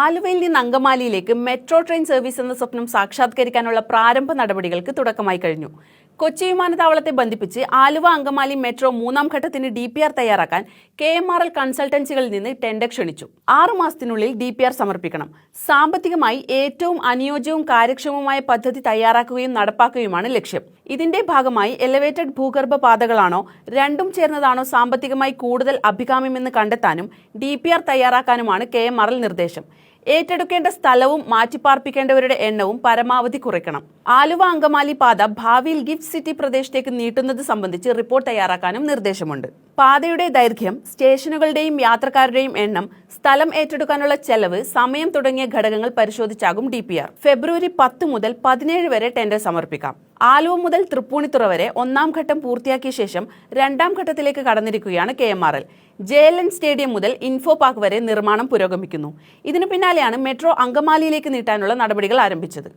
ആലുവയിൽ നിന്ന് അങ്കമാലിയിലേക്ക് metro train service എന്ന സ്വപ്നം സാക്ഷാത്കരിക്കാനുള്ള പ്രാരംഭ നടപടികൾക്ക് തുടക്കമായി കഴിഞ്ഞു. കൊച്ചി വിമാനത്താവളത്തെ ബന്ധിപ്പിച്ച് ആലുവ അങ്കമാലി മെട്രോ മൂന്നാം ഘട്ടത്തിന് DPR തയ്യാറാക്കാൻ KMRL കൺസൾട്ടൻസികളിൽ നിന്ന് ടെൻഡർ ക്ഷണിച്ചു. 6 മാസത്തിനുള്ളിൽ DPR സമർപ്പിക്കണം. സാമ്പത്തികമായി ഏറ്റവും അനുയോജ്യവും കാര്യക്ഷമവുമായ പദ്ധതി തയ്യാറാക്കുകയും നടപ്പാക്കുകയുമാണ് ലക്ഷ്യം. ഇതിന്റെ ഭാഗമായി എലവേറ്റഡ് ഭൂഗർഭ പാതകളാണോ രണ്ടും ചേർന്നതാണോ സാമ്പത്തികമായി കൂടുതൽ അഭികാമ്യമെന്ന് കണ്ടെത്താനും DPR തയ്യാറാക്കാനുമാണ് KMRL നിർദ്ദേശം. ഏറ്റെടുക്കേണ്ട സ്ഥലവും മാറ്റിപ്പാർപ്പിക്കേണ്ടവരുടെ എണ്ണവും പരമാവധി കുറയ്ക്കണം. ആലുവ അങ്കമാലി പാത ഭാവിയിൽ ഗിഫ്റ്റ് സിറ്റി പ്രദേശത്തേക്ക് നീട്ടുന്നത് സംബന്ധിച്ച് റിപ്പോർട്ട് തയ്യാറാക്കാനും നിർദ്ദേശമുണ്ട്. പാതയുടെ ദൈർഘ്യം, സ്റ്റേഷനുകളുടെയും യാത്രക്കാരുടെയും എണ്ണം, സ്ഥലം ഏറ്റെടുക്കാനുള്ള ചെലവ്, സമയം തുടങ്ങിയ ഘടകങ്ങൾ പരിശോധിച്ചാകും DPR. ഫെബ്രുവരി 10 മുതൽ 17 വരെ ടെൻഡർ സമർപ്പിക്കാം. ആലുവ മുതൽ തൃപ്പൂണിത്തുറ വരെ 1ാം ഘട്ടം പൂർത്തിയാക്കിയ ശേഷം 2ാം ഘട്ടത്തിലേക്ക് കടന്നിരിക്കുകയാണ് KMRL. JLN സ്റ്റേഡിയം മുതൽ ഇൻഫോ പാർക്ക് വരെ നിർമ്മാണം പുരോഗമിക്കുന്നു. ഇതിനു പിന്നാലെയാണ് മെട്രോ അങ്കമാലിയിലേക്ക് നീട്ടാനുള്ള നടപടികൾ ആരംഭിച്ചത്.